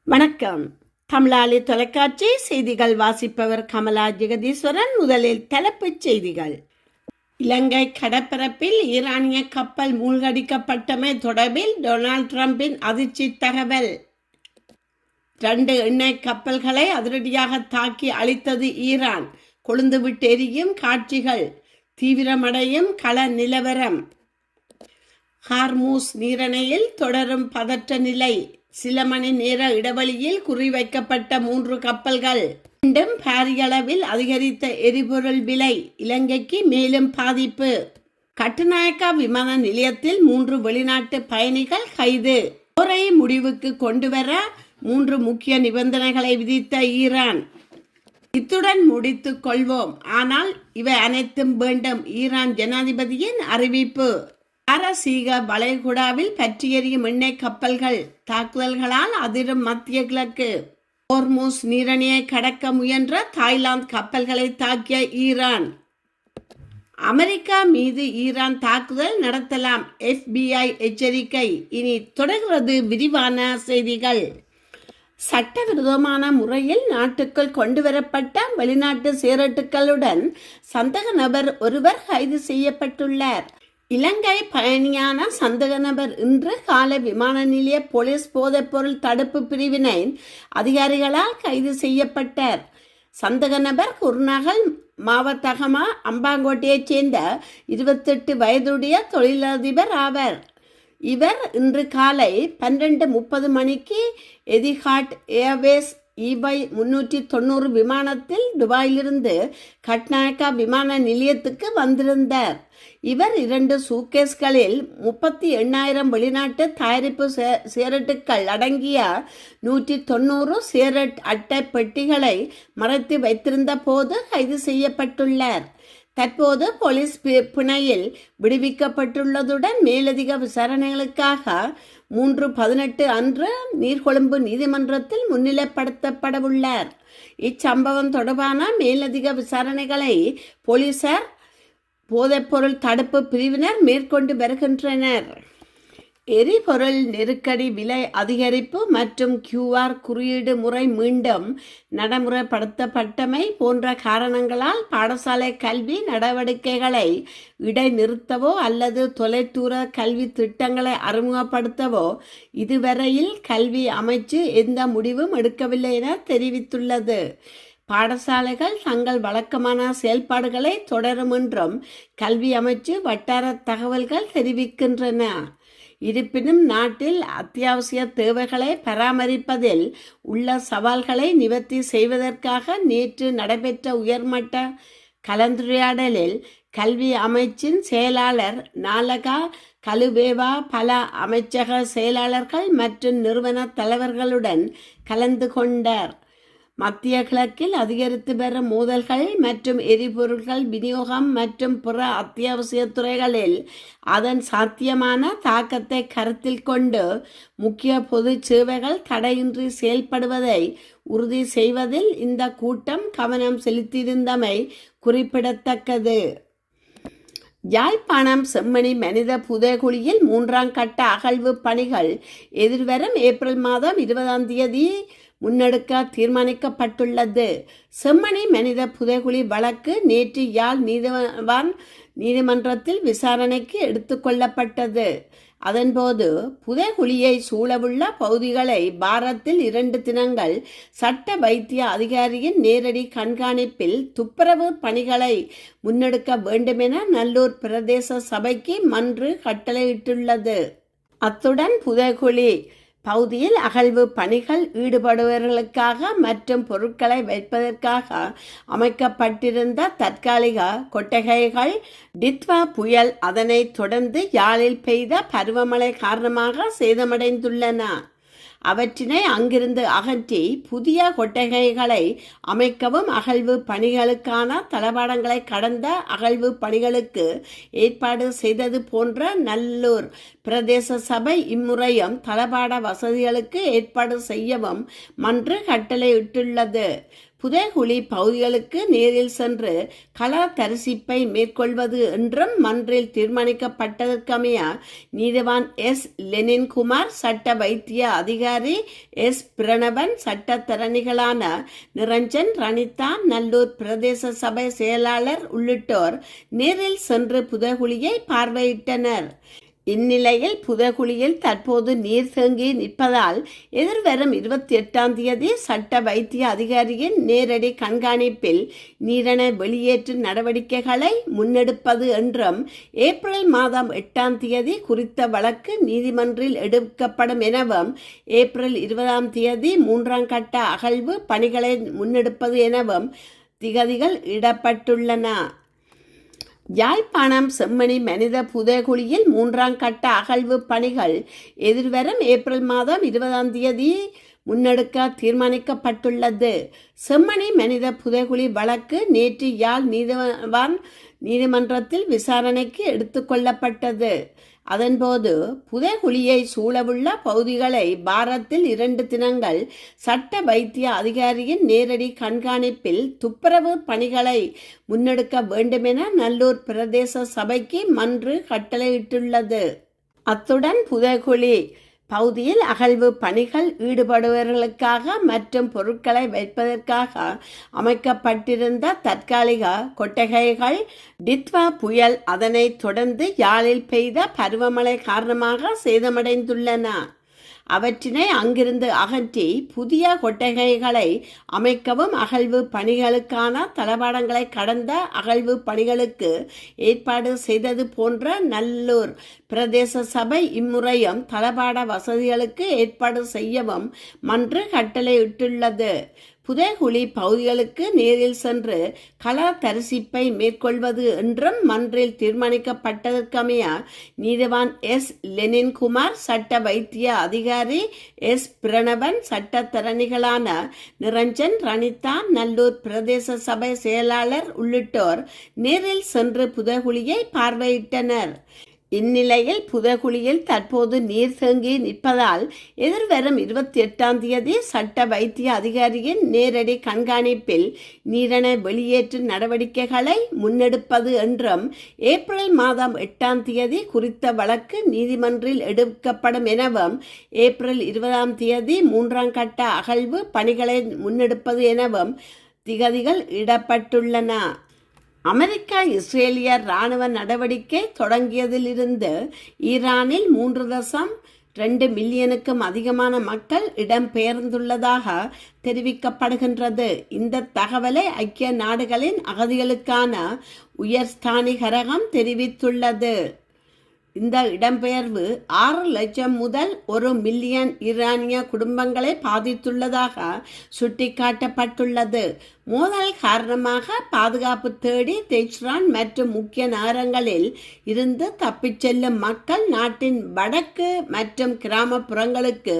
வணக்கம். தமிழாளி தொலைக்காட்சி செய்திகள் வாசிப்பவர் கமலா ஜெகதீஸ்வரன். முதலில் தலைப்புச் செய்திகள். இலங்கை கடற்பரப்பில் ஈரானிய கப்பல் மூழ்கடிக்கப்பட்டமை தொடர்பில் டொனால்ட் ட்ரம்பின் அதிர்ச்சி தகவல். 2 எண்ணெய் கப்பல்களை அதிரடியாக தாக்கி அழித்தது ஈரான். கொழுந்துவிட்டு எரியும் காட்சிகள். தீவிரமடையும் கள நிலவரம். ஹார்மூஸ் நீரிணையில் தொடரும் பதற்ற நிலை. சில மணி நேர இடைவெளியில் குறிவைக்கப்பட்ட 3 கப்பல்கள். மீண்டும் பாரியளவில் அதிகரித்த எரிபொருள் விலை. இலங்கைக்கு மேலும் பாதிப்பு. கட்டுநாயக்கா விமான நிலையத்தில் 3 வெளிநாட்டு பயணிகள் கைது. போரை முடிவுக்கு கொண்டுவர 3 முக்கிய நிபந்தனைகளை விதித்த ஈரான். இத்துடன் முடித்துக் கொள்வோம், ஆனால் இவை அனைத்தும் வேண்டும். ஈரான் ஜனாதிபதியின் அறிவிப்பு. பாரசீக வளைகுடாவில் பற்றியெறியும் எண்ணெய் கப்பல்கள். தாக்குதல்களால் அதிரும் மத்திய கிழக்கு. ஹோர்மூஸ் நீரிணையை கடக்க முயன்ற தாய்லாந்து கப்பல்களை தாக்கிய ஈரான். அமெரிக்கா மீது ஈரான் தாக்குதல் நடத்தலாம், FBI எச்சரிக்கை. இனி தொடர்கிறது விரிவான செய்திகள். சட்டவிரோதமான முறையில் நாட்டுக்குள் கொண்டுவரப்பட்ட வெளிநாட்டு சேரட்டுகளுடன் சந்தேக நபர் ஒருவர் கைது செய்யப்பட்டுள்ளார். இலங்கை பயணியான சந்தேக நபர் இன்று காலை விமான நிலைய போலீஸ் போதைப்பொருள் தடுப்பு பிரிவினர் அதிகாரிகளால் கைது செய்யப்பட்டார். சந்தேக நபர் குருநாகல் மாவட்டகமா அம்பாங்கோட்டையைச் சேர்ந்த 28 வயதுடைய தொழிலதிபர் ஆவர். இவர் இன்று காலை 12:30 மணிக்கு எதிஹாட் ஏர்வேஸ் EY 390 விமானத்தில் துபாயிலிருந்து கட்நாயக்கா விமான நிலையத்துக்கு வந்திருந்தார். இவர் 2 சூட்கேஸ்களில் 38,000 வெளிநாட்டு தயாரிப்பு சேரட்டுகள் அடங்கிய 190 சேரட் அட்டை பெட்டிகளை மறைத்து வைத்திருந்த போது கைது செய்யப்பட்டுள்ளார். தற்போது போலீஸ் பிணையில் விடுவிக்கப்பட்டுள்ளதுடன் மேலதிக விசாரணைகளுக்காக 3/18 அன்று நீர்கொழும்பு நீதிமன்றத்தில் முன்னிலைப்படுத்தப்படவுள்ளார். இச்சம்பவம் தொடர்பான மேலதிக விசாரணைகளை போலீசார் போதைப்பொருள் தடுப்பு பிரிவினர் மேற்கொண்டு வருகின்றனர். எரிபொருள் நெருக்கடி, விலை அதிகரிப்பு மற்றும் QR குறியீடு முறை மீண்டும் நடைமுறைப்படுத்தப்பட்டமை போன்ற காரணங்களால் பாடசாலை கல்வி நடவடிக்கைகளை இடைநிறுத்தவோ அல்லது தொலைதூர கல்வி திட்டங்களை அறிமுகப்படுத்தவோ இதுவரையில் கல்வி அமைச்சு எந்த முடிவும் எடுக்கவில்லை என தெரிவித்துள்ளது. பாடசாலைகள் தங்கள் வழக்கமான செயல்பாடுகளை தொடரும் என்றும் கல்வி அமைச்சு வட்டார தகவல்கள் தெரிவிக்கின்றன. இருப்பினும் நாட்டில் அத்தியாவசிய தேவைகளை பராமரிப்பதில் உள்ள சவால்களை நிவர்த்தி செய்வதற்காக நேற்று நடைபெற்ற உயர்மட்ட கலந்துரையாடலில் கல்வி அமைச்சின் செயலாளர் நாலகா கலுவேவா பல அமைச்சக செயலாளர்கள் மற்றும் நிறுவன தலைவர்களுடன் கலந்து கொண்டார். மத்திய கிழக்கில் அதிகரித்து வரும் மோதல்கள் மற்றும் எரிபொருட்கள் விநியோகம் மற்றும் பிற அத்தியாவசிய துறைகளில் அதன் சாத்தியமான தாக்கத்தை கருத்தில் கொண்டு முக்கிய பொது சேவைகள் தடையின்றி செயல்படுவதை உறுதி செய்வதில் இந்த கூட்டம் கவனம் செலுத்தியிருந்தமை குறிப்பிடத்தக்கது. யாழ்ப்பாணம் செம்மணி மனித புதைகுழியில் 3ஆம் கட்ட அகழ்வு பணிகள் எதிர்வரும் ஏப்ரல் மாதம் 20ஆம் தேதி முன்னெடுக்க தீர்மானிக்கப்பட்டுள்ளது. செம்மணி மனித புதைகுழி வழக்கு நேற்று யாழ் நீதிமன்றத்தில் விசாரணைக்கு எடுத்துக்கொள்ளப்பட்டது. அதன்போது புதைகுழியை சூழவுள்ள பகுதிகளை வாரத்தில் 2 தினங்கள் சட்ட வைத்திய அதிகாரியின் நேரடி கண்காணிப்பில் துப்புரவு பணிகளை முன்னெடுக்க வேண்டுமென நல்லூர் பிரதேச சபைக்கு மன்று கட்டளையிட்டுள்ளது. அத்துடன் புதைகுழி பகுதியில் அகழ்வு பணிகள் ஈடுபடுபவர்களுக்காக மற்றும் பொருட்களை வைப்பதற்காக அமைக்கப்பட்டிருந்த தற்காலிக கொட்டகைகள் டித்வா புயல் அதனைத் தொடர்ந்து யாழில் பெய்த பருவமழை காரணமாக சேதமடைந்துள்ளன. அவற்றினை அங்கிருந்து அகற்றி புதிய கொட்டகைகளை அமைக்கவும் அகழ்வு பணிகளுக்கான தளபாடங்களை கடந்த அகழ்வு பணிகளுக்கு ஏற்பாடு செய்தது போன்ற நல்லூர் பிரதேச சபை இம்முறையும் தளபாட வசதிகளுக்கு ஏற்பாடு செய்யவும் மன்று கட்டளையிட்டுள்ளது. புதைகுழி பகுதிகளுக்கு நேரில் சென்று கள தரிசிப்பை மேற்கொள்வது என்றும் மன்றில் தீர்மானிக்கப்பட்டதற்கமைய நீதிவான் எஸ் லெனின்குமார், சட்ட வைத்திய அதிகாரி எஸ் பிரணவன், சட்டத்தரணிகளான நிரஞ்சன், ரணிதா, நல்லூர் பிரதேச சபை செயலாளர் உள்ளிட்டோர் நேரில் சென்று புதைகுழியை பார்வையிட்டனர். இந்நிலையில் புதைகுழியில் தற்போது நீர் தேங்கி நிற்பதால் எதிர்வரும் 28ஆம் தேதி சட்ட வைத்திய அதிகாரியின் நேரடி கண்காணிப்பில் நீரினை வெளியேற்று நடவடிக்கைகளை முன்னெடுப்பது என்றும் ஏப்ரல் மாதம் 8ஆம் தேதி குறித்த வழக்கு நீதிமன்றில் எடுக்கப்படும் எனவும் ஏப்ரல் 20ஆம் தேதி 3ஆம் கட்ட அகழ்வு பணிகளை முன்னெடுப்பது எனவும் திகதிகள் இடப்பட்டுள்ளன. யாழ்ப்பாணம் செம்மணி மனித புதைகுழியில் 3ஆம் கட்ட அகழ்வு பணிகள் எதிர்வரும் ஏப்ரல் மாதம் 20ஆம் தேதி முன்னெடுக்க தீர்மானிக்கப்பட்டுள்ளது. செம்மணி மனித புதைகுழி வழக்கு நேற்று யாழ் நீதிமன்றத்தில் விசாரணைக்கு எடுத்துக்கொள்ளப்பட்டது. அதன்போது புதைகுழியை சூழவுள்ள பகுதிகளை வாரத்தில் 2 தினங்கள் சட்ட வைத்திய அதிகாரியின் நேரடி கண்காணிப்பில் துப்புரவு பணிகளை முன்னெடுக்க வேண்டுமென நல்லூர் பிரதேச சபைக்கு மன்று கட்டளையிட்டுள்ளது. அத்துடன் புதைகுழி பகுதியில் அகழ்வு பணிகள் ஈடுபடுபவர்களுக்காக மற்றும் பொருட்களை வைப்பதற்காக அமைக்கப்பட்டிருந்த தற்காலிக கொட்டகைகள் டித்வா புயல் அதனைத் தொடர்ந்து யாழில் பெய்த பருவமழை காரணமாக சேதமடைந்துள்ளன. அவற்றினை அங்கிருந்து அகற்றி புதிய கொட்டகைகளை அமைக்கவும் அகழ்வு பணிகளுக்கான தளபாடங்களை கடந்த அகழ்வு பணிகளுக்கு ஏற்பாடு செய்தது போன்ற நல்லூர் பிரதேச சபை இம்முறையும் தளபாட வசதிகளுக்கு ஏற்பாடு செய்யவும் மன்று கட்டளையிட்டுள்ளது. புதைகுழி பகுதிகளுக்கு நேரில் சென்று கள தரிசிப்பை மேற்கொள்வது என்றும் மன்றில் தீர்மானிக்கப்பட்டதற்கமைய நீதிவான் எஸ் லெனின்குமார், சட்ட வைத்திய அதிகாரி எஸ் பிரணவன், சட்டத்தரணிகளான நிரஞ்சன், ரணிதா, நல்லூர் பிரதேச சபை செயலாளர் உள்ளிட்டோர் நேரில் சென்று புதைகுழியை பார்வையிட்டனர். இந்நிலையில் புதைகுழியில் தற்போது நீர் தேங்கி நிற்பதால் எதிர்வரும் 28ஆம் தேதி சட்ட வைத்திய அதிகாரியின் நேரடி கண்காணிப்பில் நீரினை வெளியேற்று நடவடிக்கைகளை முன்னெடுப்பது என்றும் ஏப்ரல் மாதம் 8ஆம் தேதி குறித்த வழக்கு நீதிமன்றில் எடுக்கப்படும் எனவும் ஏப்ரல் 20ஆம் தேதி 3ஆம் கட்ட அகழ்வு பணிகளை முன்னெடுப்பது எனவும் திகதிகள் இடப்பட்டுள்ளன. அமெரிக்கா இஸ்ரேலிய இராணுவ நடவடிக்கை தொடங்கியதிலிருந்து ஈரானில் 3.2 மில்லியனுக்கும் அதிகமான மக்கள் இடம்பெயர்ந்துள்ளதாக தெரிவிக்கப்படுகின்றது. இந்த தகவலை ஐக்கிய நாடுகளின் அகதிகளுக்கான உயர்ஸ்தானிகரகம் தெரிவித்துள்ளது. இந்த இடம்பெயர்வு 6 லட்சம் முதல் 1 மில்லியன் ஈரானிய குடும்பங்களை பாதித்துள்ளதாக சுட்டிக்காட்டப்பட்டுள்ளது. மோதல் காரணமாக பாதுகாப்பு தேடி தெஹ்ரான் மற்றும் முக்கிய நகரங்களில் இருந்து தப்பிச் செல்லும் மக்கள் நாட்டின் வடக்கு மற்றும் கிராமப்புறங்களுக்கு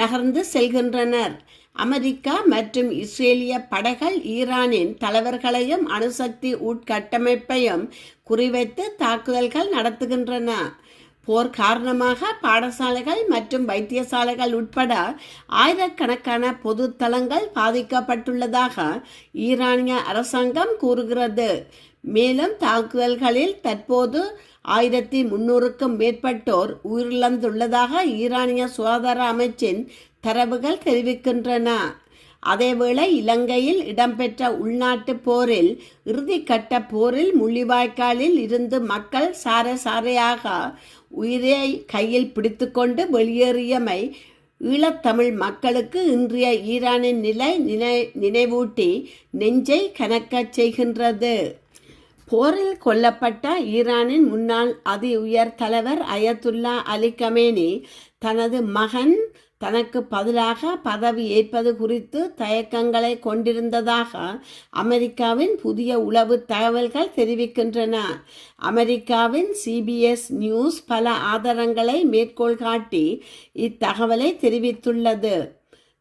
நகர்ந்து செல்கின்றனர். அமெரிக்கா மற்றும் இஸ்ரேலிய படைகள் ஈரானின் தலைவர்களையும் அணுசக்தி உட்கட்டமைப்பையும் குறிவைத்து தாக்குதல்கள் நடத்துகின்றன. போர் காரணமாக பாடசாலைகள் மற்றும் வைத்தியசாலைகள் உட்பட ஆயிரக்கணக்கான பொது தளங்கள் பாதிக்கப்பட்டுள்ளதாக ஈரானிய அரசாங்கம் கூறுகிறது. மேலும் தாக்குதல்களில் தற்போது 1300க்கும் மேற்பட்டோர் உயிரிழந்துள்ளதாக ஈரானிய சுகாதார அமைச்சின் தரவுகள் தெரிவிக்கின்றன. அதேவேளை இலங்கையில் இடம்பெற்ற உள்நாட்டு போரில் இறுதிக்கட்ட போரில் முள்ளிவாய்க்காலில் இருந்து மக்கள் சாரையாக உயிரை கையில் பிடித்துக்கொண்டு வெளியேறியமை ஈழத்தமிழ் மக்களுக்கு இன்றைய ஈரானின் நிலை நினைவூட்டி நெஞ்சை கனக்கச் செய்கின்றது. போரில் கொல்லப்பட்ட ஈரானின் முன்னாள் அதி உயர் தலைவர் அயத்துல்லா அலி கமேனி தனது மகன் தனக்கு பதிலாக பதவி ஏற்பது குறித்து தயக்கங்களை கொண்டிருந்ததாக அமெரிக்காவின் புதிய உளவு தகவல்கள் தெரிவிக்கின்றன. அமெரிக்காவின் CBS நியூஸ் பல ஆதாரங்களை மேற்கோள் காட்டி இத்தகவலை தெரிவித்துள்ளது.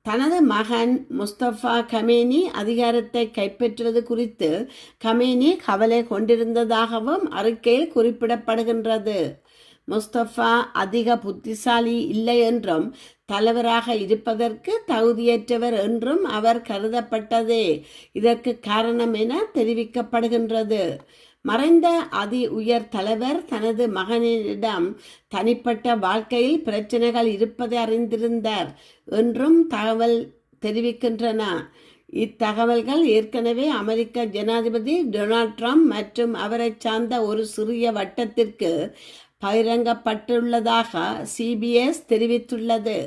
தனது மகன் முஸ்தபா கமேனி அதிகாரத்தை கைப்பற்றுவது குறித்து கமேனி கவலை கொண்டிருந்ததாகவும் அறிக்கையில் குறிப்பிடப்படுகின்றது. முஸ்தபா அதிக புத்திசாலி இல்லை என்றும் தலைவராக இருப்பதற்கு தகுதியற்றவர் என்றும் அவர் கருதப்பட்டதே இதற்கு காரணம் என தெரிவிக்கப்படுகின்றது. மறைந்த அதி உயர் தலைவர் தனது மகனிடம் தனிப்பட்ட வாழ்க்கையில் பிரச்சனைகள் இருப்பதை அறிந்திருந்தார் என்றும் தகவல் தெரிவிக்கின்றன. இத்தகவல்கள் ஏற்கனவே அமெரிக்க ஜனாதிபதி டொனால்ட் ட்ரம்ப் மற்றும் அவரை சார்ந்த ஒரு சிறிய வட்டத்திற்கு பகிரங்கப்பட்டுள்ளதாக CBS தெரிவித்துள்ளது.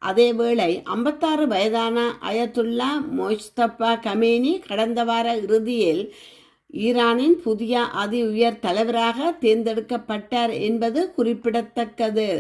அதேவேளை 56 வயதான அயத்துல்லா முஸ்தபா கமேனி கடந்த வார இறுதியில் ஈரானின் புதிய அதி உயர் தலைவராக தேர்ந்தெடுக்கப்பட்டார் என்பது குறிப்பிடத்தக்கது.